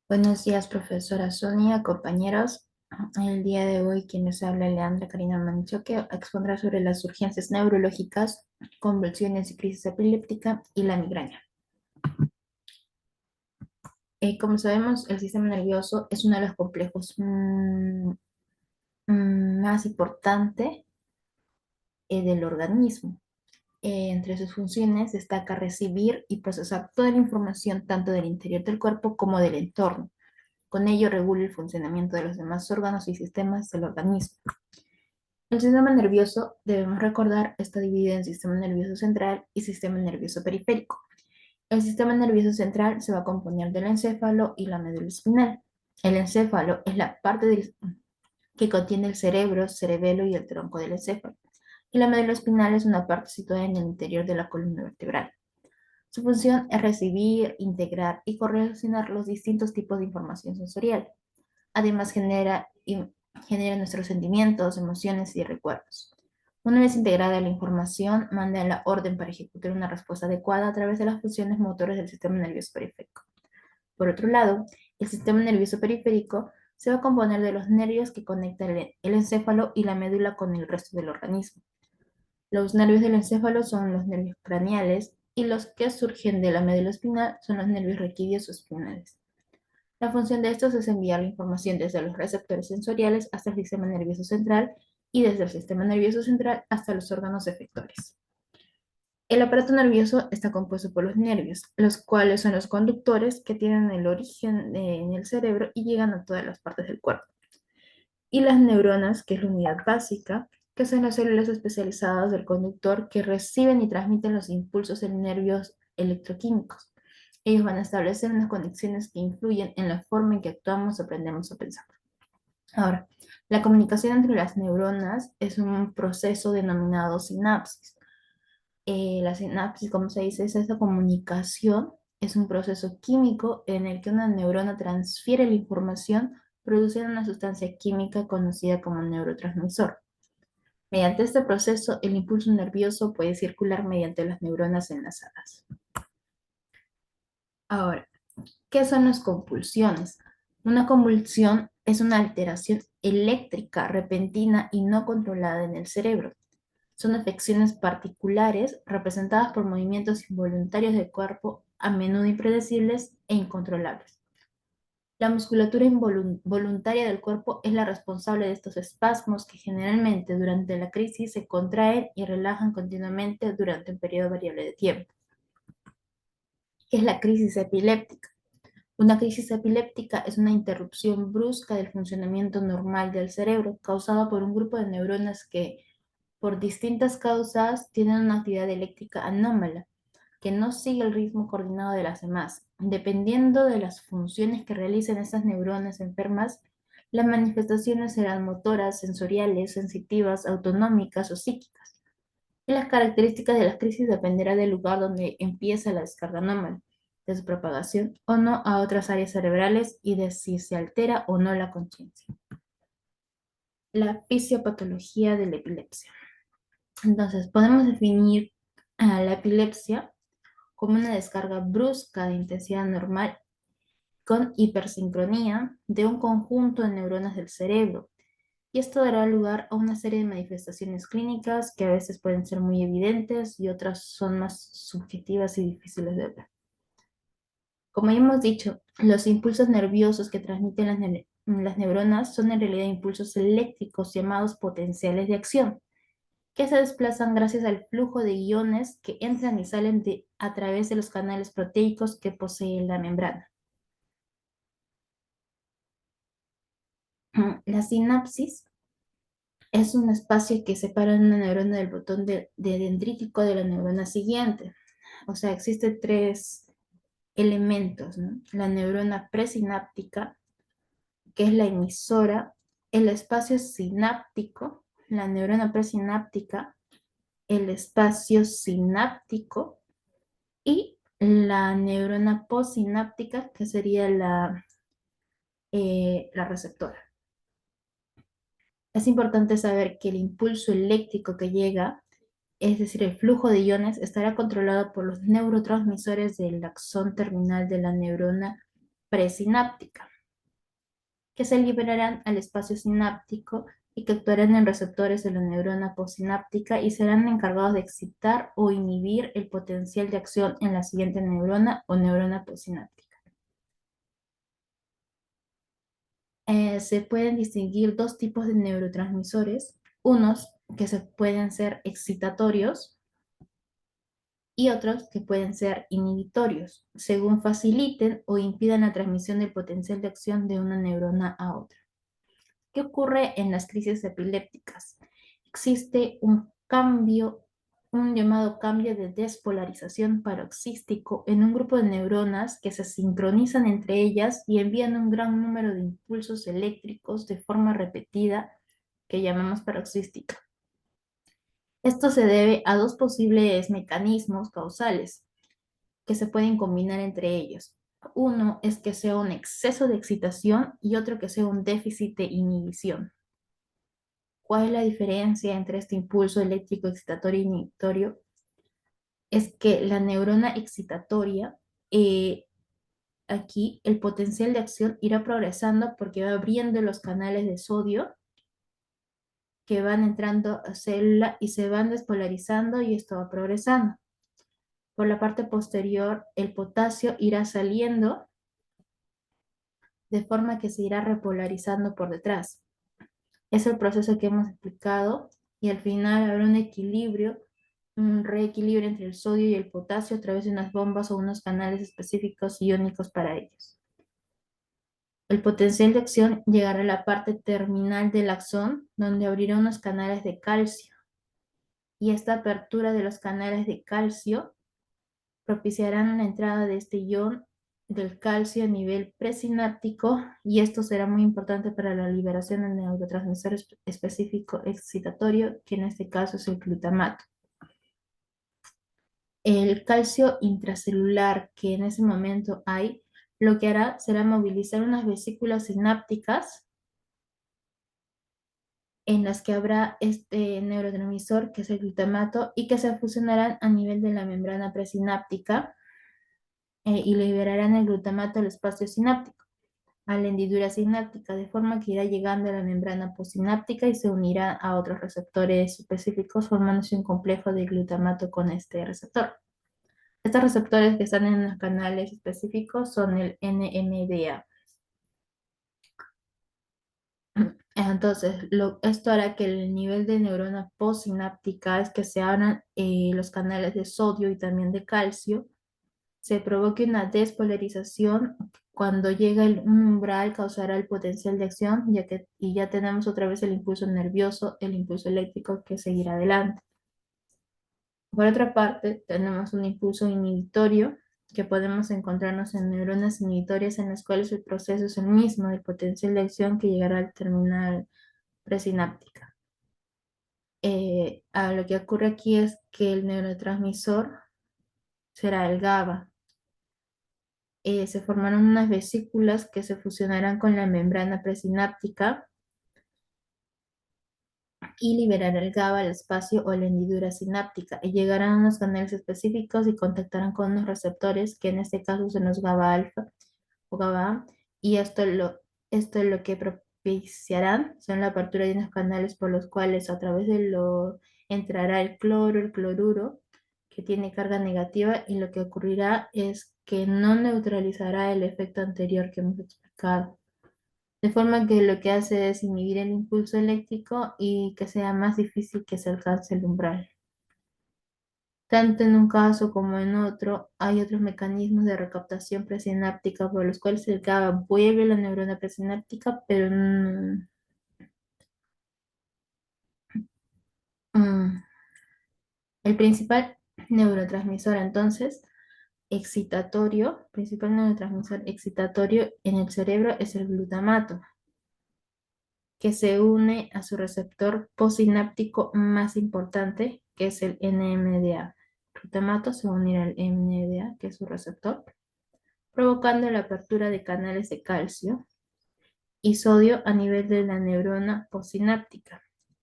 Buenos días, profesora Sonia, compañeros. El día de hoy, quien les habla, Leandra Karina Manchoque, expondrá sobre las urgencias neurológicas, convulsiones y crisis epiléptica y la migraña. Como sabemos, el sistema nervioso es uno de los complejos más importantes del organismo. Entre sus funciones destaca recibir y procesar toda la información tanto del interior del cuerpo como del entorno. Con ello regula el funcionamiento de los demás órganos y sistemas del organismo. El sistema nervioso, debemos recordar, está dividido en sistema nervioso central y sistema nervioso periférico. El sistema nervioso central se va a componer del encéfalo y la médula espinal. El encéfalo es la parte que contiene el cerebro, cerebelo y el tronco del encéfalo. Y la médula espinal es una parte situada en el interior de la columna vertebral. Su función es recibir, integrar y correlacionar los distintos tipos de información sensorial. Además, genera nuestros sentimientos, emociones y recuerdos. Una vez integrada la información, manda la orden para ejecutar una respuesta adecuada a través de las funciones motoras del sistema nervioso periférico. Por otro lado, el sistema nervioso periférico se va a componer de los nervios que conectan el encéfalo y la médula con el resto del organismo. Los nervios del encéfalo son los nervios craneales y los que surgen de la médula espinal son los nervios raquídeos o espinales. La función de estos es enviar la información desde los receptores sensoriales hasta el sistema nervioso central y desde el sistema nervioso central hasta los órganos efectores. El aparato nervioso está compuesto por los nervios, los cuales son los conductores que tienen el origen en el cerebro y llegan a todas las partes del cuerpo. Y las neuronas, que es la unidad básica, que son las células especializadas del conductor que reciben y transmiten los impulsos en nervios electroquímicos. Ellos van a establecer unas conexiones que influyen en la forma en que actuamos o aprendemos a pensar. Ahora, la comunicación entre las neuronas es un proceso denominado sinapsis. La sinapsis, como se dice, es esa comunicación, es un proceso químico en el que una neurona transfiere la información produciendo una sustancia química conocida como neurotransmisor. Mediante este proceso, el impulso nervioso puede circular mediante las neuronas enlazadas. Ahora, ¿qué son las convulsiones? Una convulsión es una alteración eléctrica repentina y no controlada en el cerebro. Son afecciones particulares representadas por movimientos involuntarios del cuerpo, a menudo impredecibles e incontrolables. La musculatura involuntaria del cuerpo es la responsable de estos espasmos que generalmente durante la crisis se contraen y relajan continuamente durante un periodo variable de tiempo. ¿Qué es la crisis epiléptica? Una crisis epiléptica es una interrupción brusca del funcionamiento normal del cerebro causada por un grupo de neuronas que, por distintas causas, tienen una actividad eléctrica anómala, que no sigue el ritmo coordinado de las demás. Dependiendo de las funciones que realicen estas neuronas enfermas, las manifestaciones serán motoras, sensoriales, sensitivas, autonómicas o psíquicas. Y las características de las crisis dependerá del lugar donde empieza la descarga anómala, de su propagación o no a otras áreas cerebrales y de si se altera o no la conciencia. La fisiopatología de la epilepsia. Entonces, podemos definir a la epilepsia como una descarga brusca de intensidad normal con hipersincronía de un conjunto de neuronas del cerebro. Y esto dará lugar a una serie de manifestaciones clínicas que a veces pueden ser muy evidentes y otras son más subjetivas y difíciles de ver. Como ya hemos dicho, los impulsos nerviosos que transmiten las neuronas son en realidad impulsos eléctricos llamados potenciales de acción, que se desplazan gracias al flujo de iones que entran y salen a través de los canales proteicos que posee la membrana. La sinapsis es un espacio que separa una neurona del botón de dendrítico de la neurona siguiente. O sea, existen tres elementos, ¿no? La neurona presináptica, que es la emisora, el espacio sináptico, la neurona presináptica, el espacio sináptico y la neurona postsináptica, que sería la receptora. Es importante saber que el impulso eléctrico que llega, es decir, el flujo de iones, estará controlado por los neurotransmisores del axón terminal de la neurona presináptica, que se liberarán al espacio sináptico y que actuarán en receptores de la neurona postsináptica y serán encargados de excitar o inhibir el potencial de acción en la siguiente neurona o neurona postsináptica. Se pueden distinguir dos tipos de neurotransmisores, unos que se pueden ser excitatorios y otros que pueden ser inhibitorios, según faciliten o impidan la transmisión del potencial de acción de una neurona a otra. ¿Qué ocurre en las crisis epilépticas? Existe un cambio, un llamado cambio de despolarización paroxístico en un grupo de neuronas que se sincronizan entre ellas y envían un gran número de impulsos eléctricos de forma repetida que llamamos paroxística. Esto se debe a dos posibles mecanismos causales que se pueden combinar entre ellos. Uno es que sea un exceso de excitación y otro que sea un déficit de inhibición. ¿Cuál es la diferencia entre este impulso eléctrico excitatorio e inhibitorio? Es que la neurona excitatoria, eh, aquí el potencial de acción irá progresando porque va abriendo los canales de sodio que van entrando a célula y se van despolarizando y esto va progresando. Por la parte posterior, el potasio irá saliendo de forma que se irá repolarizando por detrás. Es el proceso que hemos explicado y al final habrá un equilibrio, un reequilibrio entre el sodio y el potasio a través de unas bombas o unos canales específicos iónicos para ellos. El potencial de acción llegará a la parte terminal del axón, donde abrirá unos canales de calcio. Y esta apertura de los canales de calcio propiciarán la entrada de este ion del calcio a nivel presináptico y esto será muy importante para la liberación del neurotransmisor específico excitatorio, que en este caso es el glutamato. El calcio intracelular que en ese momento hay, lo que hará será movilizar unas vesículas sinápticas en las que habrá este neurotransmisor que es el glutamato y que se fusionarán a nivel de la membrana presináptica y liberarán el glutamato al espacio sináptico, a la hendidura sináptica, de forma que irá llegando a la membrana postsináptica y se unirá a otros receptores específicos, formándose un complejo de glutamato con este receptor. Estos receptores que están en los canales específicos son el NMDA. Entonces, esto hará que el nivel de neurona postsináptica es que se abran los canales de sodio y también de calcio, se provoque una despolarización. Cuando llega un umbral causará el potencial de acción, y ya tenemos otra vez el impulso nervioso, el impulso eléctrico que seguirá adelante. Por otra parte, tenemos un impulso inhibitorio que podemos encontrarnos en neuronas inhibitorias en las cuales el proceso es el mismo, el potencial de acción que llegará al terminal presináptica. Lo que ocurre aquí es que el neurotransmisor será el GABA. Se formarán unas vesículas que se fusionarán con la membrana presináptica y liberará el GABA al espacio o la hendidura sináptica y llegarán a unos canales específicos y contactarán con unos receptores que en este caso son los GABA alfa o GABA A, y esto es lo que propiciarán son la apertura de unos canales por los cuales a través de lo entrará el cloro, el cloruro que tiene carga negativa y lo que ocurrirá es que no neutralizará el efecto anterior que hemos explicado. De forma que lo que hace es inhibir el impulso eléctrico y que sea más difícil que se alcance el umbral. Tanto en un caso como en otro, hay otros mecanismos de recaptación presináptica por los cuales el GABA vuelve la neurona presináptica, pero mm, el principal neurotransmisor entonces principal neurotransmisor excitatorio en el cerebro es el glutamato, que se une a su receptor postsináptico más importante, que es el NMDA. El glutamato se va a unir al NMDA, que es su receptor, provocando la apertura de canales de calcio y sodio a nivel de la neurona postsináptica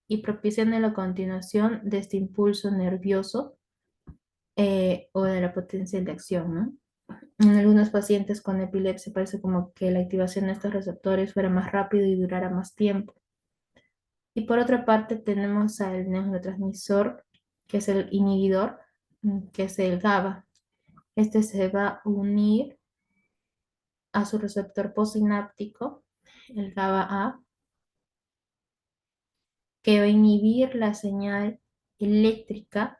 y propiciando la continuación de este impulso nervioso o de la potencial de acción, ¿no? En algunos pacientes con epilepsia parece como que la activación de estos receptores fuera más rápido y durara más tiempo. Y por otra parte tenemos al neurotransmisor, que es el inhibidor, que es el GABA. Este se va a unir a su receptor postsináptico, el GABA-A, que va a inhibir la señal eléctrica,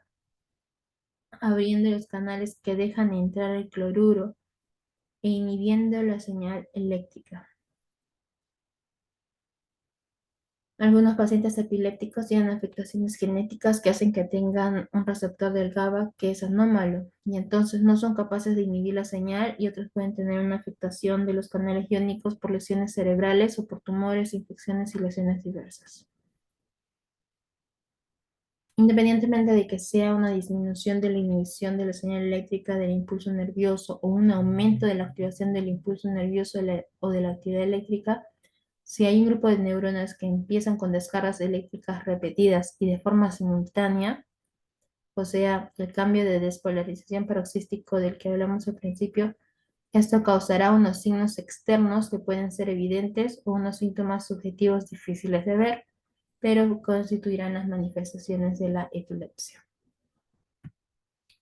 abriendo los canales que dejan entrar el cloruro e inhibiendo la señal eléctrica. Algunos pacientes epilépticos tienen afectaciones genéticas que hacen que tengan un receptor del GABA que es anómalo y entonces no son capaces de inhibir la señal, y otros pueden tener una afectación de los canales iónicos por lesiones cerebrales o por tumores, infecciones y lesiones diversas. Independientemente de que sea una disminución de la inhibición de la señal eléctrica del impulso nervioso o un aumento de la activación del impulso nervioso o de la actividad eléctrica, si hay un grupo de neuronas que empiezan con descargas eléctricas repetidas y de forma simultánea, o sea, el cambio de despolarización paroxístico del que hablamos al principio, esto causará unos signos externos que pueden ser evidentes o unos síntomas subjetivos difíciles de ver, pero constituirán las manifestaciones de la epilepsia.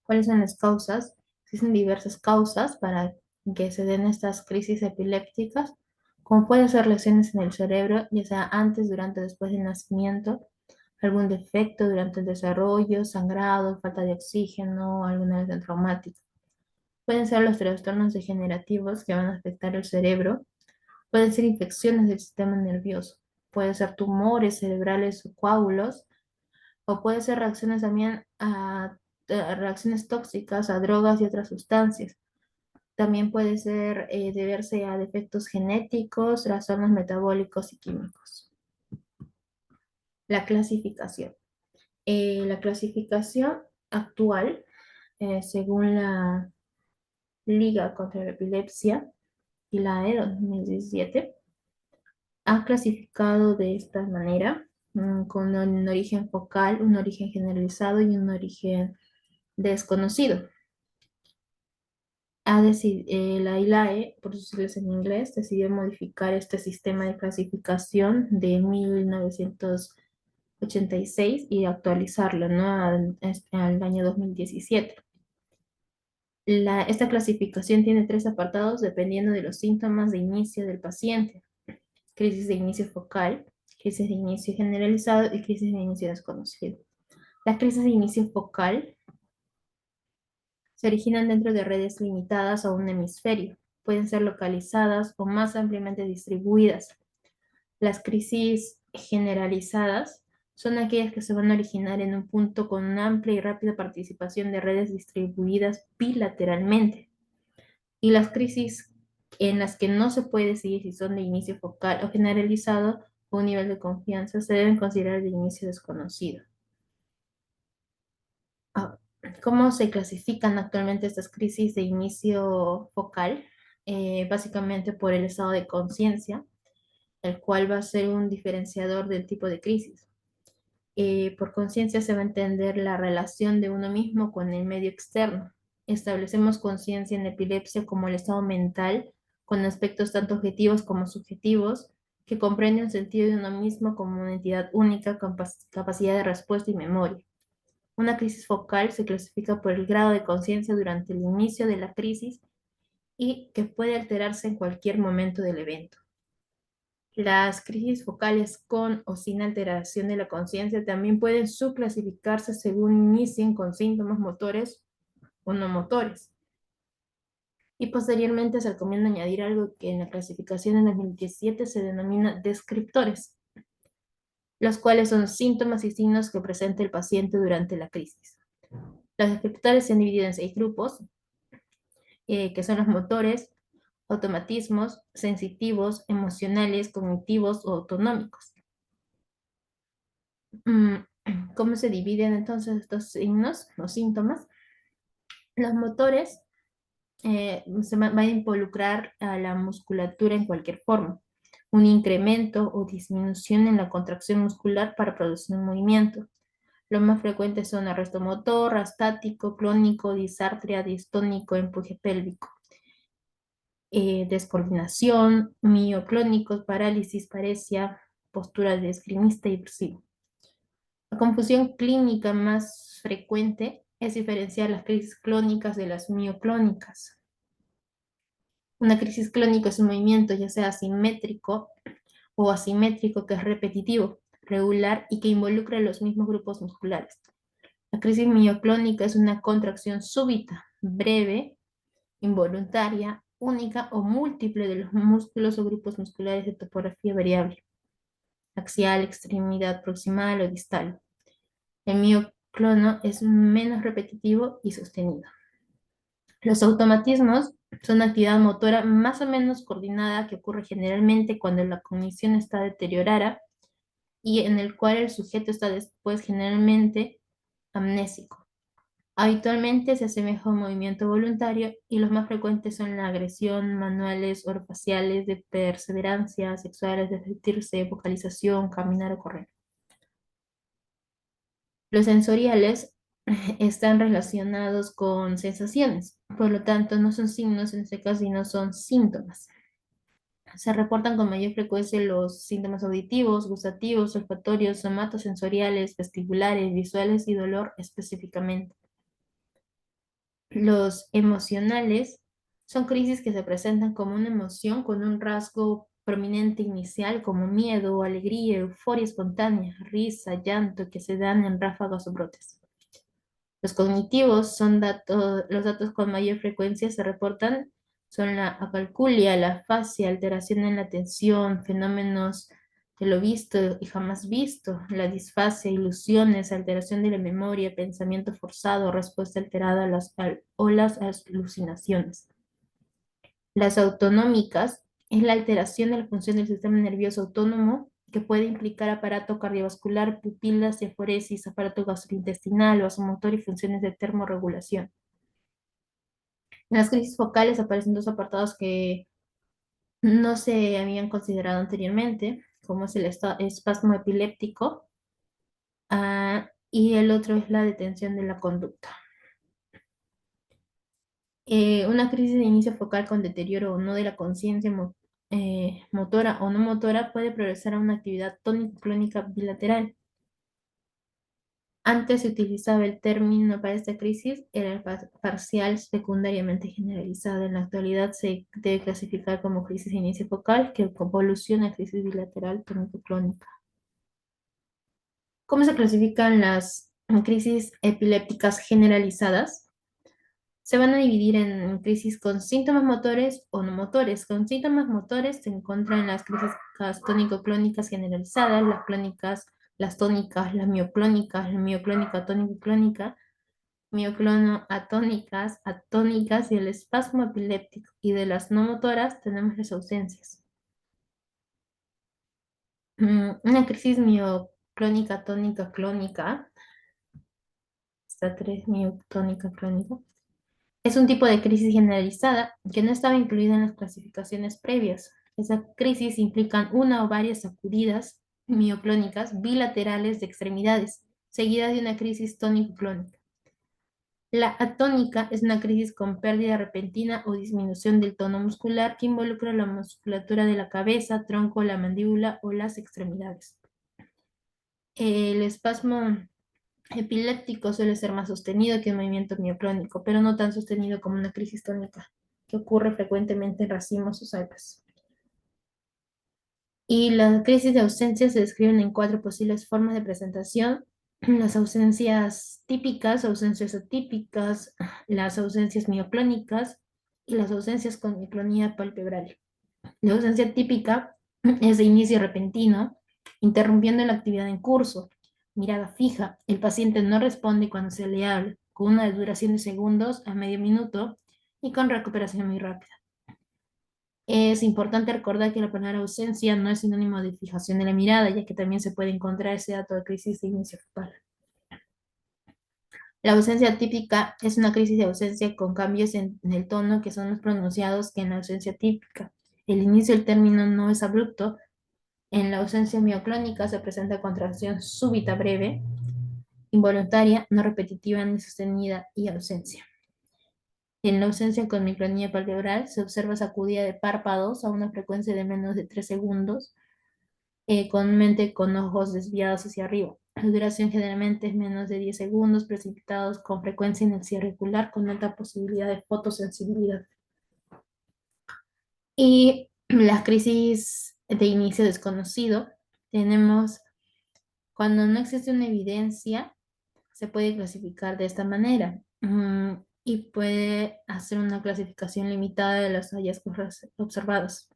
¿Cuáles son las causas? Existen diversas causas para que se den estas crisis epilépticas, como pueden ser lesiones en el cerebro, ya sea antes, durante o después del nacimiento, algún defecto durante el desarrollo, sangrado, falta de oxígeno, alguna lesión traumática. Pueden ser los trastornos degenerativos que van a afectar el cerebro, pueden ser infecciones del sistema nervioso, pueden ser tumores cerebrales o coágulos, o puede ser reacciones también a reacciones tóxicas, a drogas y otras sustancias. También puede ser deberse a defectos genéticos, trastornos metabólicos y químicos. La clasificación. La clasificación actual, según la Liga contra la Epilepsia y la AE 2017, ha clasificado de esta manera, con un origen focal, un origen generalizado y un origen desconocido. La ILAE, por sus siglas en inglés, decidió modificar este sistema de clasificación de 1986 y actualizarlo, ¿no?, al año 2017. Esta clasificación tiene tres apartados dependiendo de los síntomas de inicio del paciente: crisis de inicio focal, crisis de inicio generalizado y crisis de inicio desconocido. La crisis de inicio focal se originan dentro de redes limitadas a un hemisferio. Pueden ser localizadas o más ampliamente distribuidas. Las crisis generalizadas son aquellas que se van a originar en un punto con una amplia y rápida participación de redes distribuidas bilateralmente. Y las crisis en las que no se puede decidir si son de inicio focal o generalizado o un nivel de confianza se deben considerar de inicio desconocido. Ah, ¿Cómo se clasifican actualmente estas crisis de inicio focal? Básicamente por el estado de conciencia, el cual va a ser un diferenciador del tipo de crisis. Por conciencia se va a entender la relación de uno mismo con el medio externo. Establecemos conciencia en epilepsia como el estado mental, con aspectos tanto objetivos como subjetivos, que comprende un sentido de uno mismo como una entidad única con capacidad de respuesta y memoria. Una crisis focal se clasifica por el grado de conciencia durante el inicio de la crisis y que puede alterarse en cualquier momento del evento. Las crisis focales con o sin alteración de la conciencia también pueden subclasificarse según inicien con síntomas motores o no motores. Y posteriormente se recomienda añadir algo que en la clasificación en 2017 se denomina descriptores, los cuales son síntomas y signos que presenta el paciente durante la crisis. Los descriptores se han dividido en 6 grupos, que son los motores, automatismos, sensitivos, emocionales, cognitivos o autonómicos. ¿Cómo se dividen entonces estos signos o síntomas? Los motores se van a involucrar a la musculatura en cualquier forma, un incremento o disminución en la contracción muscular para producir un movimiento. Los más frecuentes son arresto motor, astático, clónico, disartria, distónico, empuje pélvico. descoordinación, mioclónicos, parálisis, paresia, postura de esgrimista y bursivo. La confusión clínica más frecuente es diferenciar las crisis clónicas de las mioclónicas. Una crisis clónica es un movimiento ya sea simétrico o asimétrico que es repetitivo, regular y que involucra los mismos grupos musculares. La crisis mioclónica es una contracción súbita, breve, involuntaria, única o múltiple de los músculos o grupos musculares de topografía variable, axial, extremidad proximal o distal. El mioclono es menos repetitivo y sostenido. Los automatismos son actividad motora más o menos coordinada que ocurre generalmente cuando la cognición está deteriorada y en el cual el sujeto está después generalmente amnésico. Habitualmente se asemeja a un movimiento voluntario y los más frecuentes son la agresión, manuales, orofaciales, de perseverancia, sexuales, de vestirse, vocalización, caminar o correr. Los sensoriales están relacionados con sensaciones, por lo tanto no son signos en este caso, sino son síntomas. Se reportan con mayor frecuencia los síntomas auditivos, gustativos, olfatorios, somatosensoriales, vestibulares, visuales y dolor específicamente. Los emocionales son crisis que se presentan como una emoción con un rasgo prominente inicial como miedo, alegría, euforia espontánea, risa, llanto, que se dan en ráfagas o brotes. Los cognitivos son los datos con mayor frecuencia se reportan son la acalculia, la afasia, alteración en la atención, fenómenos de lo visto y jamás visto, la disfasia, ilusiones, alteración de la memoria, pensamiento forzado, respuesta alterada o las alucinaciones. Las autonómicas es la alteración de la función del sistema nervioso autónomo que puede implicar aparato cardiovascular, pupilas, diaforesis, aparato gastrointestinal, vasomotor y funciones de termorregulación. En las crisis focales aparecen dos apartados que no se habían considerado anteriormente, como es el espasmo epiléptico, y el otro es la detención de la conducta. Una crisis de inicio focal con deterioro o no de la conciencia motora o no motora puede progresar a una actividad tónico-clónica bilateral. Antes se utilizaba el término para esta crisis, era el parcial secundariamente generalizada. En la actualidad se debe clasificar como crisis de inicio focal que evoluciona a crisis bilateral tónico-clónica. ¿Cómo se clasifican las crisis epilépticas generalizadas? Se van a dividir en crisis con síntomas motores o no motores. Con síntomas motores se encuentran las crisis tónico-clónicas generalizadas, las clónicas, las tónicas, las mioclónicas, la mioclónica tónico-clónica, mioclono atónicas y el espasmo epiléptico. Y de las no motoras tenemos las ausencias. Una crisis mioclónica tónica clónica, está 3 miotónica clónica, es un tipo de crisis generalizada que no estaba incluida en las clasificaciones previas. Esas crisis implican una o varias sacudidas mioclónicas bilaterales de extremidades, seguidas de una crisis tónico-clónica. La atónica es una crisis con pérdida repentina o disminución del tono muscular que involucra la musculatura de la cabeza, tronco, la mandíbula o las extremidades. El espasmo epiléptico suele ser más sostenido que un movimiento mioclónico, pero no tan sostenido como una crisis tónica, que ocurre frecuentemente en racimos o saetas. Y las crisis de ausencia se describen en 4 posibles formas de presentación: las ausencias típicas, ausencias atípicas, las ausencias mioclónicas y las ausencias con miclonía palpebral. La ausencia típica es de inicio repentino, interrumpiendo la actividad en curso. Mirada fija, el paciente no responde cuando se le habla, con una duración de segundos a medio minuto y con recuperación muy rápida. Es importante recordar que la palabra ausencia no es sinónimo de fijación de la mirada, ya que también se puede encontrar ese dato de crisis de inicio focal. La ausencia típica es una crisis de ausencia con cambios en el tono que son más pronunciados que en la ausencia típica. El inicio del término no es abrupto. En la ausencia mioclónica se presenta contracción súbita breve, involuntaria, no repetitiva ni sostenida y ausencia. En la ausencia con micronía palpebral se observa sacudida de párpados a una frecuencia de menos de 3 segundos, comúnmente con ojos desviados hacia arriba. La duración generalmente es menos de 10 segundos, precipitados con frecuencia inercial regular con alta posibilidad de fotosensibilidad. Y las crisis de inicio desconocido, tenemos cuando no existe una evidencia, se puede clasificar de esta manera. Y puede hacer una clasificación limitada de los hallazgos observados.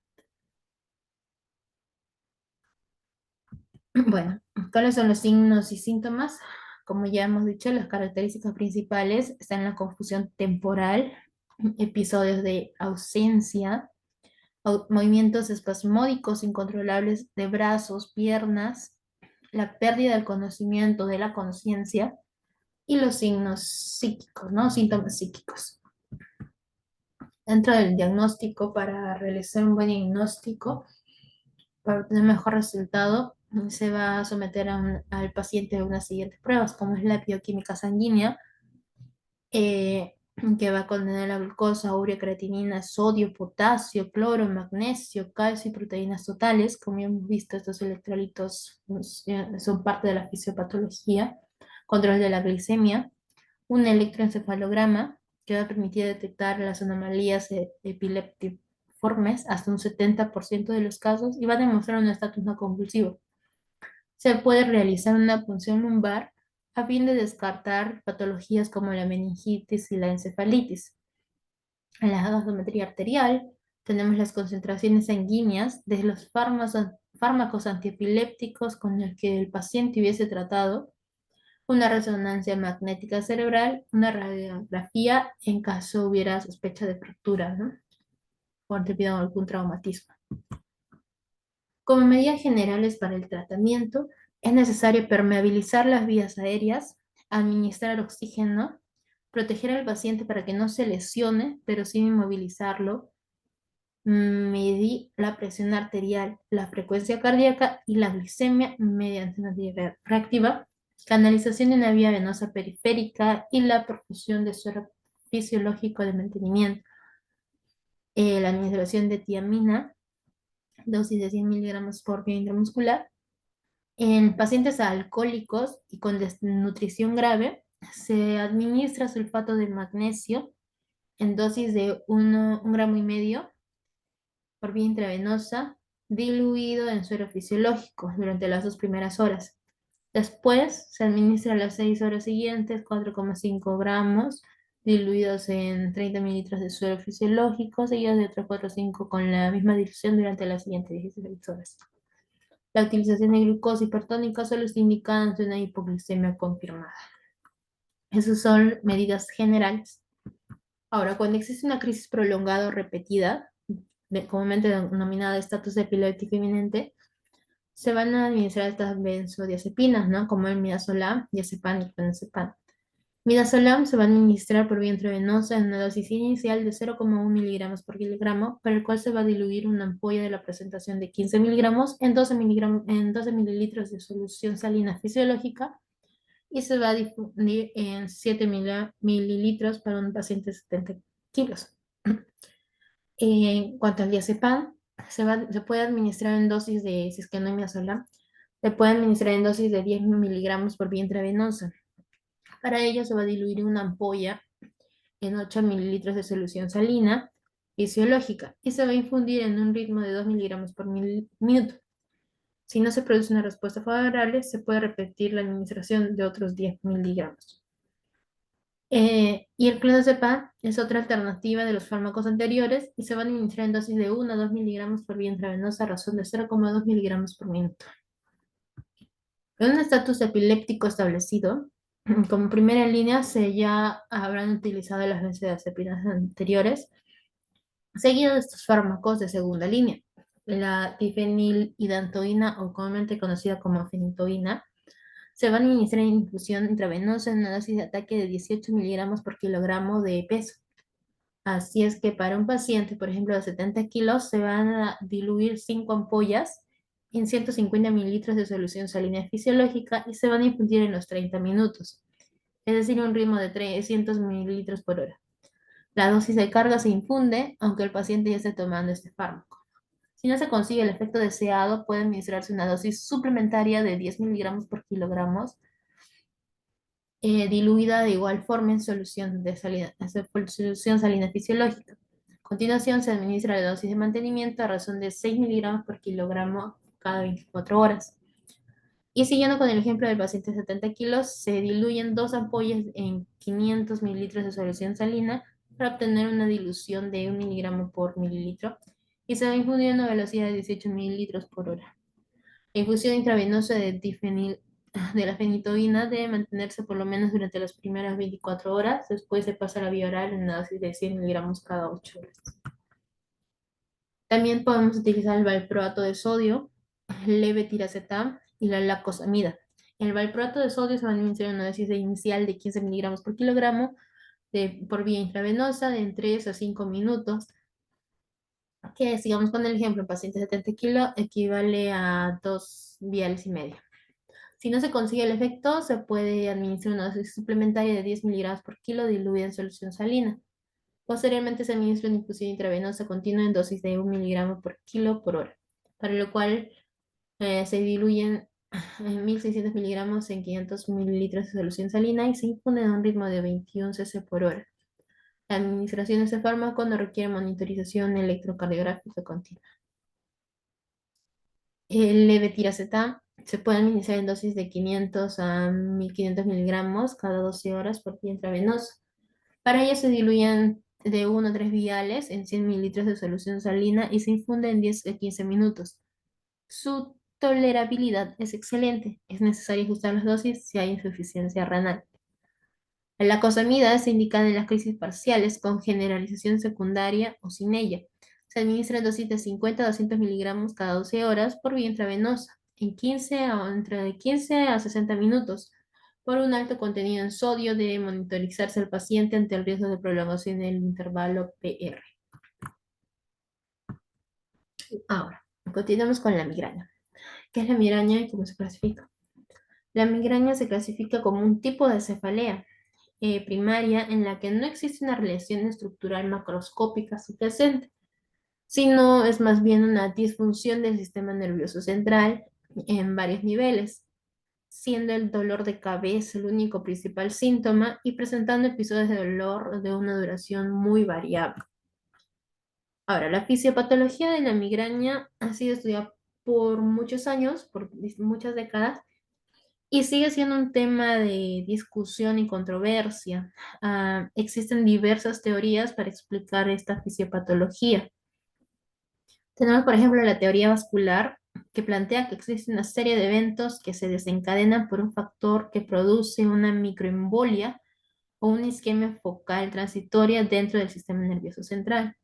Bueno, ¿cuáles son los signos y síntomas? Como ya hemos dicho, las características principales están en la confusión temporal, episodios de ausencia, movimientos espasmódicos incontrolables de brazos, piernas, la pérdida del conocimiento de la conciencia y los signos psíquicos, ¿no? Síntomas psíquicos. Dentro del diagnóstico, para realizar un buen diagnóstico, para obtener mejor resultado, se va a someter al paciente a unas siguientes pruebas, como es la bioquímica sanguínea, eh, que va a contener la glucosa, urea, creatinina, sodio, potasio, cloro, magnesio, calcio y proteínas totales. Como ya hemos visto, estos electrolitos son parte de la fisiopatología, control de la glicemia, un electroencefalograma que va a permitir detectar las anomalías epiléptiformes hasta un 70% de los casos y va a demostrar un estatus no convulsivo. Se puede realizar una punción lumbar a fin de descartar patologías como la meningitis y la encefalitis. En la gasometría arterial tenemos las concentraciones sanguíneas de los fármacos antiepilépticos con el que el paciente hubiese tratado, una resonancia magnética cerebral, una radiografía en caso hubiera sospecha de fractura, ¿no? O debido a algún traumatismo. Como medidas generales para el tratamiento, es necesario permeabilizar las vías aéreas, administrar oxígeno, proteger al paciente para que no se lesione, pero sin inmovilizarlo, medir la presión arterial, la frecuencia cardíaca y la glicemia mediante una dieta reactiva, canalización de una vía venosa periférica y la perfusión de suero fisiológico de mantenimiento. La administración de tiamina, dosis de 100 miligramos por vía intramuscular. En pacientes alcohólicos y con desnutrición grave, se administra sulfato de magnesio en dosis de 1,5 gramos por vía intravenosa, diluido en suero fisiológico durante las 2 primeras horas. Después se administra a las 6 horas siguientes 4,5 gramos diluidos en 30 mililitros de suero fisiológico, seguidos de otros 4 o 5 con la misma dilución durante las siguientes 16 horas. La utilización de glucosa hipertónica solo está indicada ante una hipoglicemia confirmada. Esas son medidas generales. Ahora, cuando existe una crisis prolongada o repetida, comúnmente denominada estatus epiléptico inminente, se van a administrar estas benzodiazepinas, ¿no? Como el midazolam, diazepam y clonazepam. Midazolam se va a administrar por vía intravenosa en una dosis inicial de 0,1 miligramos por kilogramo, para el cual se va a diluir una ampolla de la presentación de 15 miligramos en 12 mililitros de solución salina fisiológica y se va a difundir en 7 mililitros para un paciente de 70 kilos. En cuanto al diazepam, se puede administrar en dosis de, si es que no hay midazolam, se puede administrar en dosis de 10 miligramos por vía intravenosa. Para ello se va a diluir una ampolla en 8 mililitros de solución salina fisiológica y se va a infundir en un ritmo de 2 miligramos por minuto. Si no se produce una respuesta favorable, se puede repetir la administración de otros 10 miligramos. Y el clonazepam es otra alternativa de los fármacos anteriores y se va a administrar en dosis de 1 a 2 miligramos por vía intravenosa a razón de 0,2 miligramos por minuto. En un estatus epiléptico establecido, como primera línea se ya habrán utilizado las benzodiazepinas anteriores, seguido de estos fármacos de segunda línea. La difenilhidantoína, o comúnmente conocida como fenitoína, se va a administrar en infusión intravenosa en una dosis de ataque de 18 miligramos por kilogramo de peso. Así es que para un paciente, por ejemplo, de 70 kilos, se van a diluir 5 ampollas en 150 mililitros de solución salina fisiológica y se van a infundir en los 30 minutos, es decir, un ritmo de 300 mililitros por hora. La dosis de carga se infunde, aunque el paciente ya esté tomando este fármaco. Si no se consigue el efecto deseado, puede administrarse una dosis suplementaria de 10 miligramos por kilogramos, diluida de igual forma en solución salina fisiológica. A continuación, se administra la dosis de mantenimiento a razón de 6 miligramos por kilogramo cada 24 horas. Y siguiendo con el ejemplo del paciente de 70 kilos, se diluyen dos ampollas en 500 mililitros de solución salina para obtener una dilución de 1 miligramo por mililitro y se va infundiendo a una velocidad de 18 mililitros por hora. La infusión intravenosa de la fenitoína debe mantenerse por lo menos durante las primeras 24 horas, después se pasa a la vía oral en una dosis de 100 miligramos cada 8 horas. También podemos utilizar el valproato de sodio, levetiracetam y la lacosamida. El valproato de sodio se va a administrar en una dosis inicial de 15 miligramos por kilogramo por vía intravenosa de 3 a 5 minutos, que sigamos con el ejemplo, en pacientes de 70 kilos equivale a 2 viales y medio. Si no se consigue el efecto, se puede administrar una dosis suplementaria de 10 miligramos por kilo diluida en solución salina. Posteriormente se administra una infusión intravenosa continua en dosis de 1 miligramo por kilo por hora, para lo cual se diluyen 1.600 miligramos en 500 mililitros de solución salina y se infunden a un ritmo de 21 cc por hora. La administración de este fármaco no requiere monitorización electrocardiográfica continua. El levetiracetam se puede administrar en dosis de 500 a 1.500 miligramos cada 12 horas por vía intravenosa. Para ello se diluyen de 1 a 3 viales en 100 mililitros de solución salina y se infunde en 10 a 15 minutos. Su tolerabilidad es excelente. Es necesario ajustar las dosis si hay insuficiencia renal. La cosamida se indica en las crisis parciales con generalización secundaria o sin ella. Se administra en dosis de 50 a 200 miligramos cada 12 horas por vía intravenosa, en 15 o entre 15 a 60 minutos. Por un alto contenido en sodio debe monitorizarse al paciente ante el riesgo de prolongación del intervalo PR. Ahora, continuamos con la migraña. ¿Qué es la migraña y cómo se clasifica? La migraña se clasifica como un tipo de cefalea primaria en la que no existe una relación estructural macroscópica subyacente, sino es más bien una disfunción del sistema nervioso central en varios niveles, siendo el dolor de cabeza el único principal síntoma y presentando episodios de dolor de una duración muy variable. Ahora, la fisiopatología de la migraña ha sido estudiada por muchos años, por muchas décadas, y sigue siendo un tema de discusión y controversia. Existen diversas teorías para explicar esta fisiopatología. Tenemos, por ejemplo, la teoría vascular, que plantea que existe una serie de eventos que se desencadenan por un factor que produce una microembolia o una isquemia focal transitoria dentro del sistema nervioso central.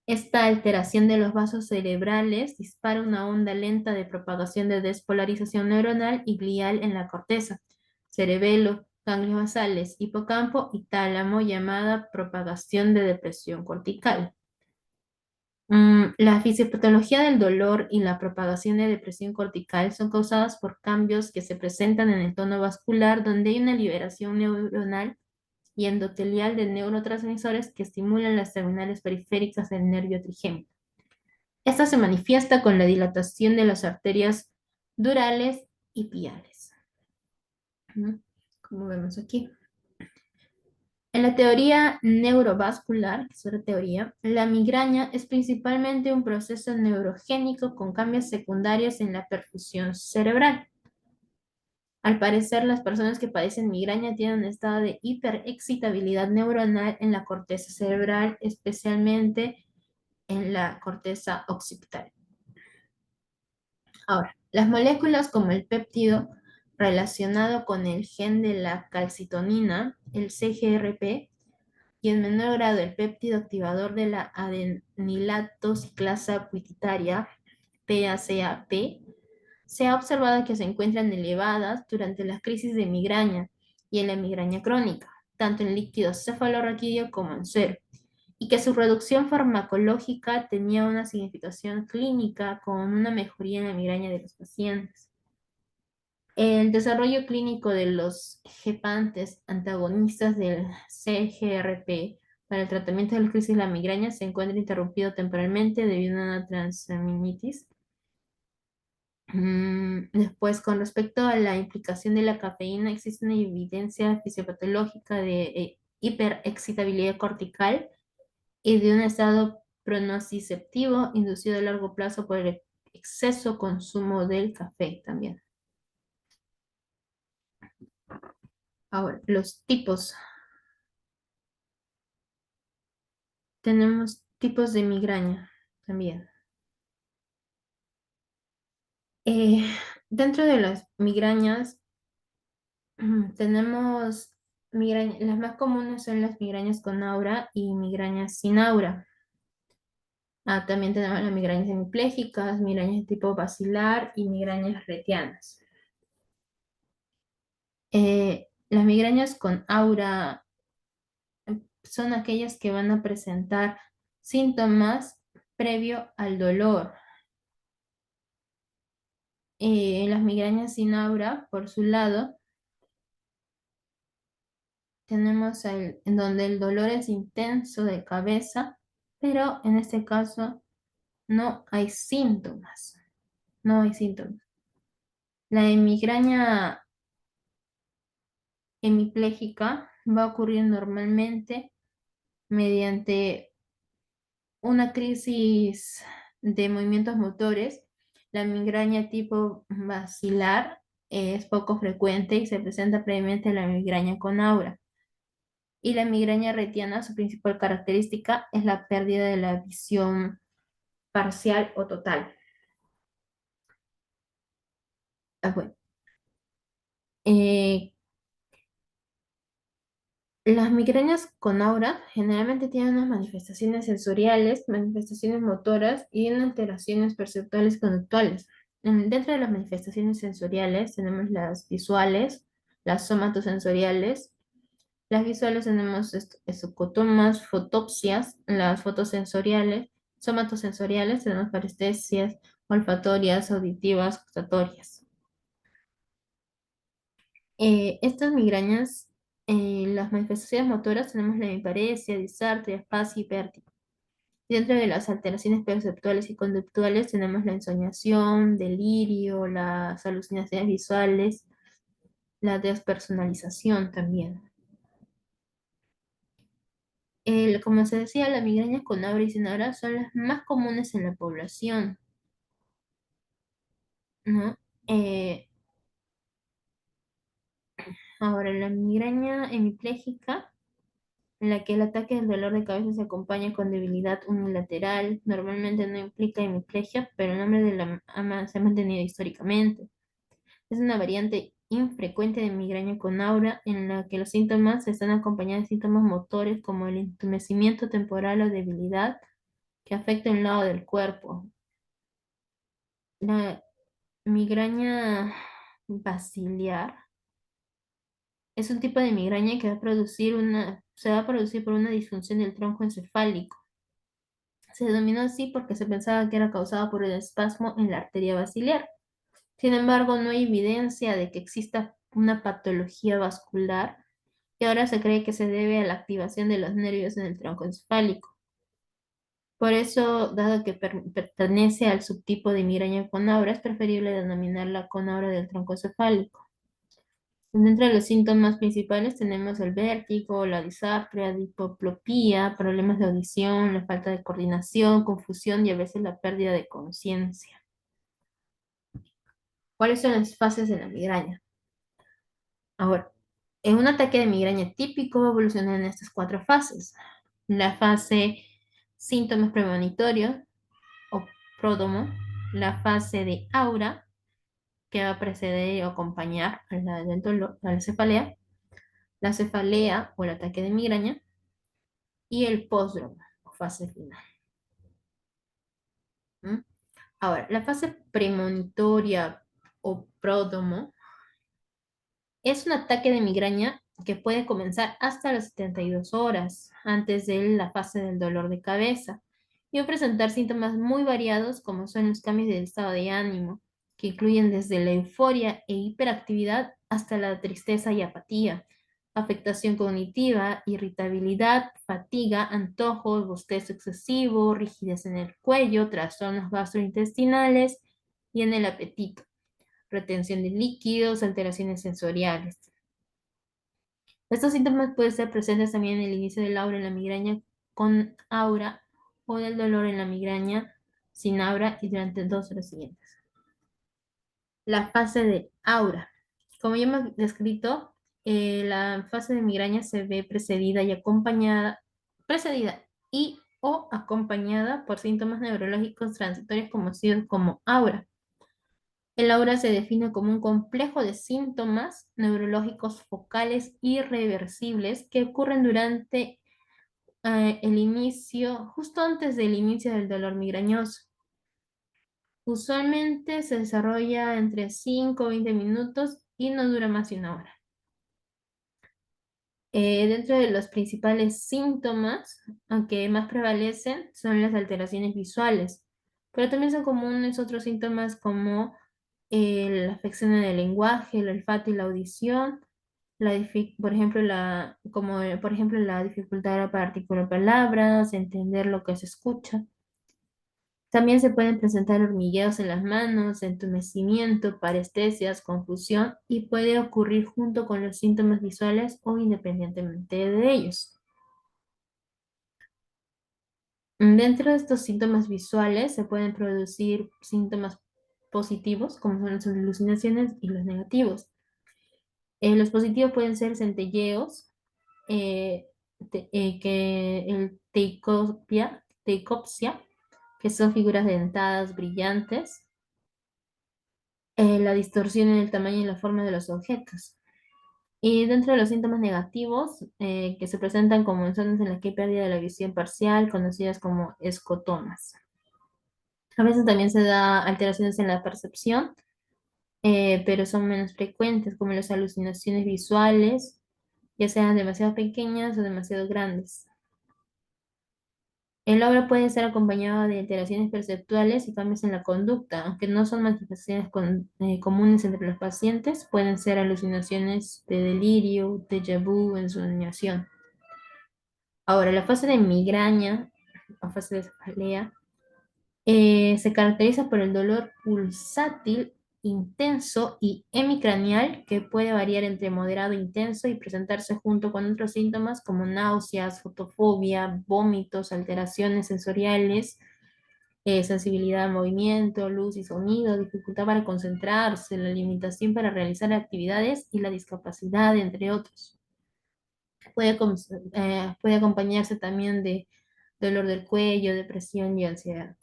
Esta alteración de los vasos cerebrales dispara una onda lenta de propagación de despolarización neuronal y glial en la corteza, cerebelo, ganglios basales, hipocampo y tálamo, llamada propagación de depresión cortical. La fisiopatología del dolor y la propagación de depresión cortical son causadas por cambios que se presentan en el tono vascular, donde hay una liberación neuronal y endotelial de neurotransmisores que estimulan las terminales periféricas del nervio trigémino. Esta se manifiesta con la dilatación de las arterias durales y piales, como vemos aquí. En la teoría neurovascular, que es otra teoría, la migraña es principalmente un proceso neurogénico con cambios secundarios en la perfusión cerebral. Al parecer, las personas que padecen migraña tienen un estado de hiperexcitabilidad neuronal en la corteza cerebral, especialmente en la corteza occipital. Ahora, las moléculas como el péptido relacionado con el gen de la calcitonina, el CGRP, y en menor grado el péptido activador de la adenilato ciclasa pituitaria, PACAP, se ha observado que se encuentran elevadas durante las crisis de migraña y en la migraña crónica, tanto en líquido cefalorraquídeo como en suero, y que su reducción farmacológica tenía una significación clínica con una mejoría en la migraña de los pacientes. El desarrollo clínico de los gepantes antagonistas del CGRP Para el tratamiento de la crisis de la migraña se encuentra interrumpido temporalmente debido a una transaminitis. Después, con respecto a la implicación de la cafeína, existe una evidencia fisiopatológica de hiperexcitabilidad cortical y de un estado pronociseptivo inducido a largo plazo por el exceso consumo del café también. Ahora, los tipos. Tenemos tipos de migraña también. Eh, Dentro de las migrañas, tenemos las más comunes son las migrañas con aura y migrañas sin aura. También tenemos las migrañas hemiplégicas, migrañas de tipo basilar y migrañas retianas. Las migrañas con aura son aquellas que van a presentar síntomas previo al dolor. Las migrañas sin aura, por su lado, tenemos en donde el dolor es intenso de cabeza, pero en este caso no hay síntomas. No hay síntomas. La migraña hemipléjica va a ocurrir normalmente mediante una crisis de movimientos motores. La migraña tipo basilar es poco frecuente y se presenta previamente a la migraña con aura. Y la migraña retiana, su principal característica es la pérdida de la visión parcial o total. Bueno, eh, las migrañas con aura generalmente tienen unas manifestaciones sensoriales, manifestaciones motoras y unas alteraciones perceptuales y conductuales. Dentro de las manifestaciones sensoriales tenemos las visuales, las somatosensoriales. Las visuales tenemos escotomas, fotopsias, las fotosensoriales, somatosensoriales, tenemos parestesias, olfatorias, auditivas, gustatorias. Estas migrañas, las manifestaciones motoras tenemos la hemiparesia, disartria, afasia y vértigo. Y dentro de las alteraciones perceptuales y conductuales tenemos la ensoñación, delirio, las alucinaciones visuales, la despersonalización también. Como se decía, las migrañas con aura y sin aura son las más comunes en la población, ¿no? Eh, Ahora, la migraña hemipléjica, en la que el ataque del dolor de cabeza se acompaña con debilidad unilateral, normalmente no implica hemiplegia, pero el nombre de la ama se ha mantenido históricamente. Es una variante infrecuente de migraña con aura en la que los síntomas están acompañados de síntomas motores como el entumecimiento temporal o debilidad que afecta un lado del cuerpo. La migraña basilar es un tipo de migraña que se va a producir por una disfunción del tronco encefálico. Se denominó así porque se pensaba que era causada por el espasmo en la arteria basilar. Sin embargo, no hay evidencia de que exista una patología vascular y ahora se cree que se debe a la activación de los nervios en el tronco encefálico. Por eso, dado que pertenece al subtipo de migraña con aura, es preferible denominarla con aura del tronco encefálico. Dentro de los síntomas principales tenemos el vértigo, la disartria, diplopía, problemas de audición, la falta de coordinación, confusión y a veces la pérdida de conciencia. ¿Cuáles son las fases de la migraña? Ahora, en un ataque de migraña típico evoluciona en estas cuatro fases. La fase síntomas premonitorios o pródromo, la fase de aura, que va a preceder o acompañar a a la cefalea, la cefalea o el ataque de migraña, y el pósdromo o fase final. ¿Mm? Ahora, la fase premonitoria o pródromo es un ataque de migraña que puede comenzar hasta las 72 horas antes de la fase del dolor de cabeza y va a presentar síntomas muy variados como son los cambios del estado de ánimo, que incluyen desde la euforia e hiperactividad hasta la tristeza y apatía. afectación cognitiva, irritabilidad, fatiga, antojos, bostezo excesivo, rigidez en el cuello, trastornos gastrointestinales y en el apetito, retención de líquidos, alteraciones sensoriales. Estos síntomas pueden ser presentes también en el inicio del aura en la migraña con aura o del dolor en la migraña sin aura y durante 2 horas siguientes. La fase de aura. Como ya hemos descrito, la fase de migraña se ve precedida y o acompañada por síntomas neurológicos transitorios conocidos como aura. El aura se define como un complejo de síntomas neurológicos focales irreversibles que ocurren durante el inicio, justo antes del inicio del dolor migrañoso. Usualmente se desarrolla entre 5 o 20 minutos y no dura más de 1 hora. Dentro de los principales síntomas, aunque más prevalecen, son las alteraciones visuales, pero también son comunes otros síntomas como la afección en el lenguaje, el olfato y la audición, por ejemplo, la dificultad para articular palabras, entender lo que se escucha. También se pueden presentar hormigueos en las manos, entumecimiento, parestesias, confusión y puede ocurrir junto con los síntomas visuales o independientemente de ellos. Dentro de estos síntomas visuales se pueden producir síntomas positivos, como son las alucinaciones, y los negativos. Los positivos pueden ser centelleos, eh, que el teicopsia, que son figuras dentadas brillantes, la distorsión en el tamaño y la forma de los objetos. Y dentro de los síntomas negativos, que se presentan como en zonas en las que hay pérdida de la visión parcial, conocidas como escotomas. A veces también se da alteraciones en la percepción, pero son menos frecuentes, como las alucinaciones visuales, ya sean demasiado pequeñas o demasiado grandes. El logro puede ser acompañado de alteraciones perceptuales y cambios en la conducta, aunque no son manifestaciones comunes entre los pacientes, pueden ser alucinaciones de delirio, déjà vu, ensoñación. Ahora, la fase de migraña o fase de cefalea se caracteriza por el dolor pulsátil, intenso y hemicraneal que puede variar entre moderado e intenso y presentarse junto con otros síntomas como náuseas, fotofobia, vómitos, alteraciones sensoriales, sensibilidad al movimiento, luz y sonido, dificultad para concentrarse, la limitación para realizar actividades y la discapacidad, entre otros. Puede acompañarse también de dolor del cuello, depresión y ansiedad.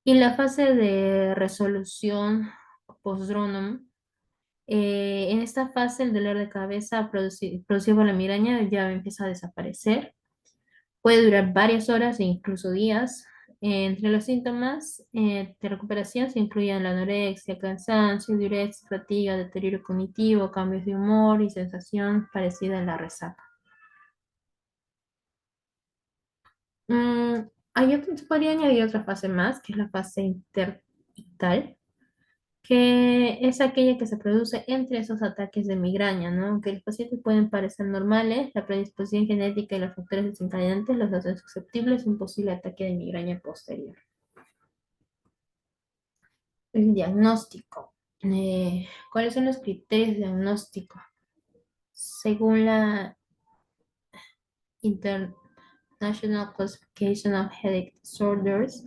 Y la fase de resolución postdronom, en esta fase el dolor de cabeza producido por la migraña ya empieza a desaparecer. Puede durar varias horas e incluso días. Entre los síntomas de recuperación se incluyen la anorexia, cansancio, diuresis, fatiga, deterioro cognitivo, cambios de humor y sensación parecida a la resaca. Se podría añadir otra fase más, que es la fase interictal, que es aquella que se produce entre esos ataques de migraña, ¿no? Aunque los pacientes pueden parecer normales, la predisposición genética y los factores desencadenantes los hacen susceptibles a un posible ataque de migraña posterior. El diagnóstico. ¿Cuáles son los criterios de diagnóstico? Según la International Classification of Headache Disorders,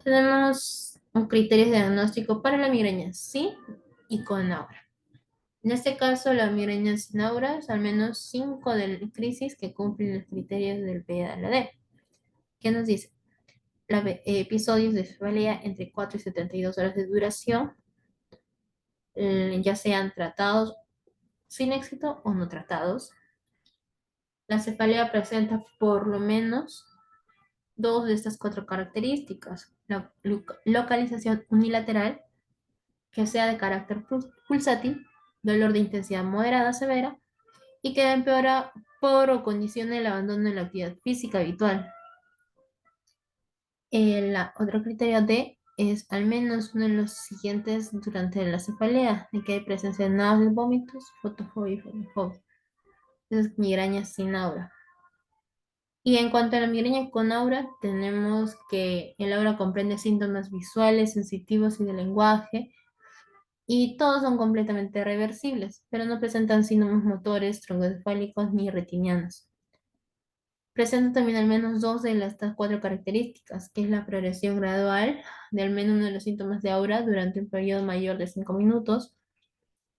tenemos un criterio de diagnóstico para la migraña sí y con aura. En este caso, la migraña sin aura es al menos 5 de crisis que cumplen los criterios del PALD. ¿Qué nos dice? Episodios de cefalea entre 4 y 72 horas de duración, ya sean tratados sin éxito o no tratados. La cefalea presenta por lo menos 2 de estas 4 características. La localización unilateral, que sea de carácter pulsátil, dolor de intensidad moderada a severa, y que empeora por o condiciona el abandono de la actividad física habitual. La otro criterio D es al menos uno de los siguientes durante la cefalea, de que hay presencia de náuseas, vómitos, fotofobia y fobia. Esas migrañas sin aura. Y en cuanto a la migraña con aura, tenemos que el aura comprende síntomas visuales, sensitivos y de lenguaje, y todos son completamente reversibles, pero no presentan síntomas motores, troncocefálicos ni retinianos. Presenta también al menos dos de estas cuatro características, que es la progresión gradual de al menos uno de los síntomas de aura durante un periodo mayor de 5 minutos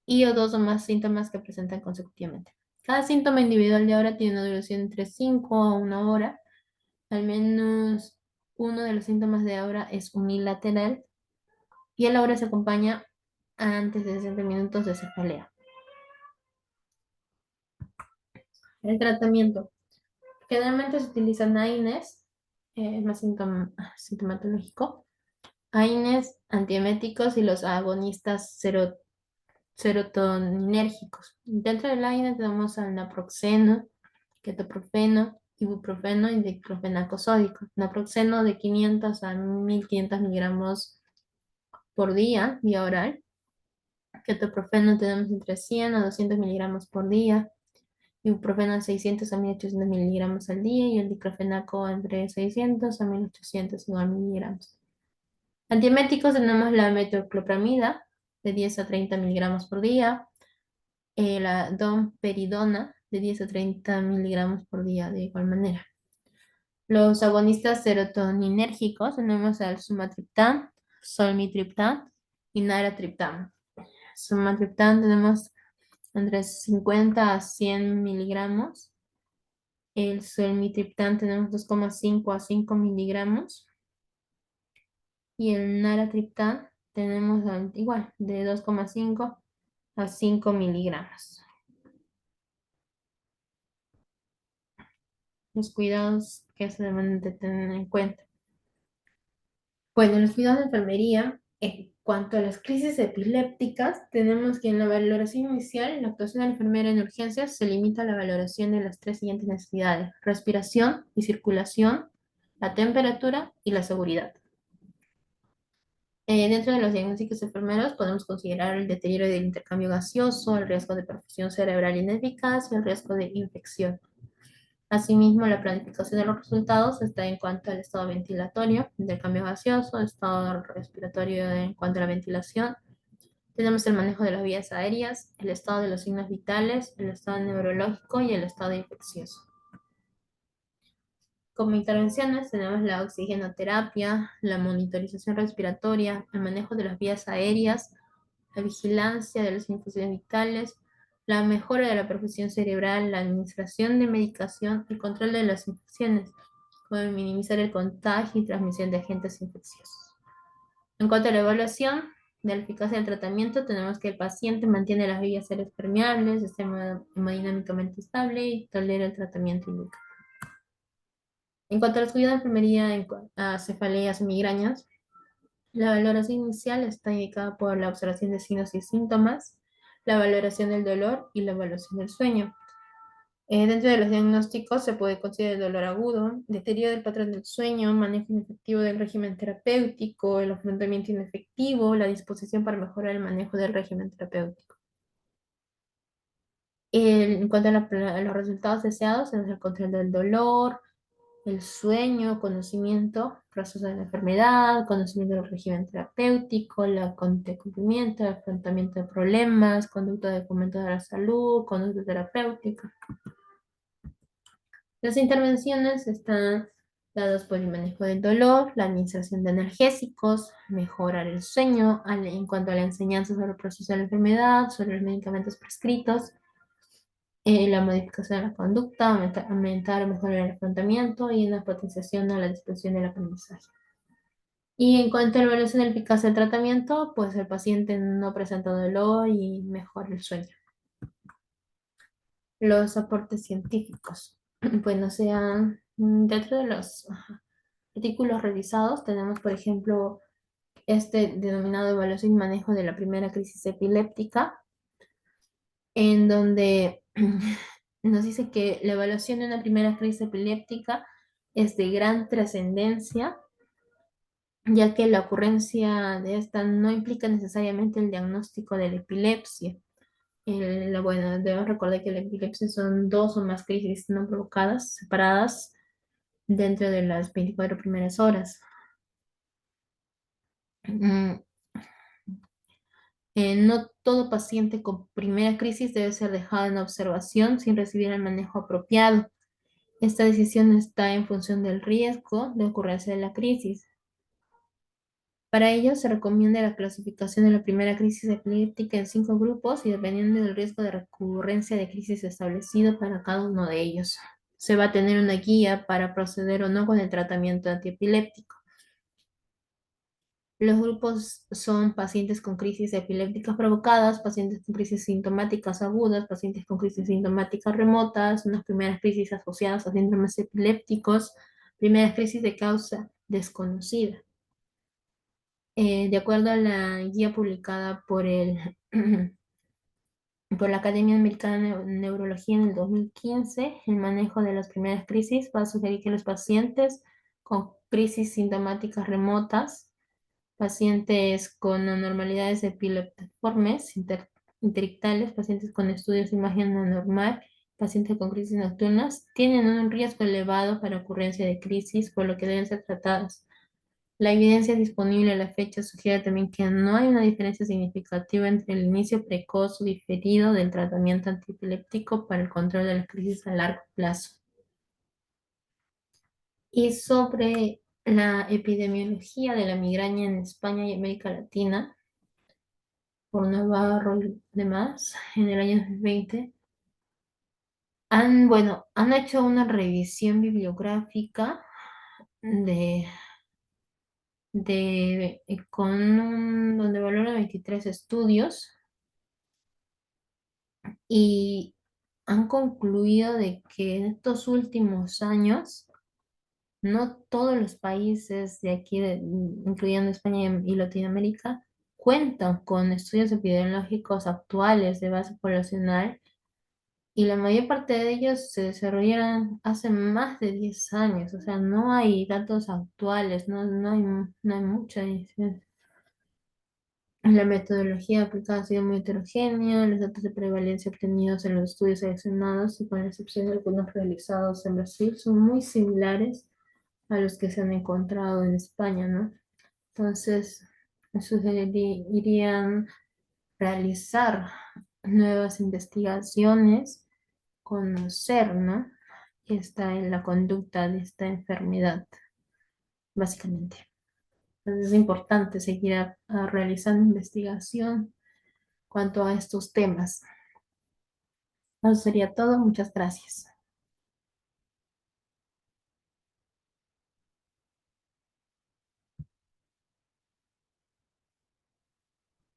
y o dos o más síntomas que presentan consecutivamente. Cada síntoma individual de aura tiene una duración entre 5 a 1 hora. Al menos uno de los síntomas de aura es unilateral y el aura se acompaña antes de 60 minutos de cefalea. El tratamiento. Generalmente se utilizan AINES, es más sintomatológico. AINES, antieméticos y los agonistas serotoninérgicos. Dentro del AINES tenemos al naproxeno, ketoprofeno, ibuprofeno y diclofenaco sódico. Naproxeno de 500 a 1500 miligramos por día, vía oral. Ketoprofeno tenemos entre 100 a 200 miligramos por día. Ibuprofeno de 600 a 1800 miligramos al día y el diclofenaco entre 600 a 1800 igual miligramos. Antieméticos tenemos la metoclopramida de 10 a 30 miligramos por día, la domperidona de 10 a 30 miligramos por día de igual manera. Los agonistas serotoninérgicos tenemos al sumatriptán, solmitriptán y naratriptán. Sumatriptán tenemos entre 50 a 100 miligramos. El solmitriptán tenemos 2,5 a 5 miligramos. Y el naratriptán tenemos igual de 2,5 a 5 miligramos. Los cuidados que se deben de tener en cuenta. Bueno, los cuidados de enfermería, en cuanto a las crisis epilépticas, tenemos que en la valoración inicial, la actuación de la enfermera en urgencias se limita a la valoración de las tres siguientes necesidades: respiración y circulación, la temperatura y la seguridad. Dentro de los diagnósticos enfermeros podemos considerar el deterioro del intercambio gaseoso, el riesgo de perfusión cerebral ineficaz y el riesgo de infección. Asimismo, la planificación de los resultados está en cuanto al estado ventilatorio, intercambio gaseoso, estado respiratorio en cuanto a la ventilación. Tenemos el manejo de las vías aéreas, el estado de los signos vitales, el estado neurológico y el estado infeccioso. Como intervenciones tenemos la oxigenoterapia, la monitorización respiratoria, el manejo de las vías aéreas, la vigilancia de las infusiones vitales, la mejora de la perfusión cerebral, la administración de medicación, el control de las infecciones, con minimizar el contagio y transmisión de agentes infecciosos. En cuanto a la evaluación de la eficacia del tratamiento, tenemos que el paciente mantiene las vías aéreas permeables, está hemodinámicamente estable y tolera el tratamiento indicado. En cuanto a los cuidados de enfermería a cefaleas y migrañas, la valoración inicial está indicada por la observación de signos y síntomas, la valoración del dolor y la evaluación del sueño. Dentro de los diagnósticos se puede considerar el dolor agudo, deterioro del patrón del sueño, manejo inefectivo del régimen terapéutico, el afrontamiento inefectivo, la disposición para mejorar el manejo del régimen terapéutico. En cuanto a los resultados deseados, tenemos el control del dolor, el sueño, conocimiento, proceso de la enfermedad, conocimiento del régimen terapéutico, el cumplimiento, el afrontamiento de problemas, conducta de fomento de la salud, conducta terapéutica. Las intervenciones están dadas por el manejo del dolor, la administración de analgésicos, mejorar el sueño, en cuanto a la enseñanza sobre el proceso de la enfermedad, sobre los medicamentos prescritos, la modificación de la conducta, aumentar o mejorar el afrontamiento y una potenciación a la disposición del aprendizaje. Y en cuanto a la evaluación de la eficacia del tratamiento, pues el paciente no presenta dolor y mejora el sueño. Los aportes científicos. Bueno, sean dentro de los artículos revisados, tenemos, por ejemplo, este denominado evaluación y manejo de la primera crisis epiléptica, en donde nos dice que la evaluación de una primera crisis epiléptica es de gran trascendencia, ya que la ocurrencia de esta no implica necesariamente el diagnóstico de la epilepsia. Bueno, debemos recordar que la epilepsia son dos o más crisis no provocadas, separadas dentro de las 24 primeras horas. Mm, no todo paciente con primera crisis debe ser dejado en observación sin recibir el manejo apropiado. Esta decisión está en función del riesgo de ocurrencia de la crisis. Para ello, se recomienda la clasificación de la primera crisis epiléptica en 5 grupos y dependiendo del riesgo de recurrencia de crisis establecido para cada uno de ellos. Se va a tener una guía para proceder o no con el tratamiento antiepiléptico. Los grupos son pacientes con crisis epilépticas provocadas, pacientes con crisis sintomáticas agudas, pacientes con crisis sintomáticas remotas, unas primeras crisis asociadas a síndromes epilépticos, primeras crisis de causa desconocida. De acuerdo a la guía publicada por la Academia Americana de Neurología en el 2015, el manejo de las primeras crisis va a sugerir que los pacientes con crisis sintomáticas remotas, pacientes con anormalidades epileptiformes interictales, pacientes con estudios de imagen anormal, pacientes con crisis nocturnas, tienen un riesgo elevado para ocurrencia de crisis, por lo que deben ser tratados. La evidencia disponible a la fecha sugiere también que no hay una diferencia significativa entre el inicio precoz o diferido del tratamiento antiepiléptico para el control de la crisis a largo plazo. Y sobre la epidemiología de la migraña en España y América Latina, por Navarro y demás, en el año 2020, han hecho una revisión bibliográfica de donde valoran 23 estudios y han concluido de que en estos últimos años no todos los países de aquí, incluyendo España y Latinoamérica, cuentan con estudios epidemiológicos actuales de base poblacional y la mayor parte de ellos se desarrollaron hace más de 10 años, o sea, no hay datos actuales, no hay mucha diferencia. La metodología aplicada ha sido muy heterogénea, los datos de prevalencia obtenidos en los estudios seleccionados, y con la excepción de algunos realizados en Brasil, son muy similares a los que se han encontrado en España, ¿no? Entonces, sugerirían realizar nuevas investigaciones, conocer, ¿no? Qué está en la conducta de esta enfermedad, básicamente. Entonces, es importante seguir realizando investigación cuanto a estos temas. Eso sería todo. Muchas gracias.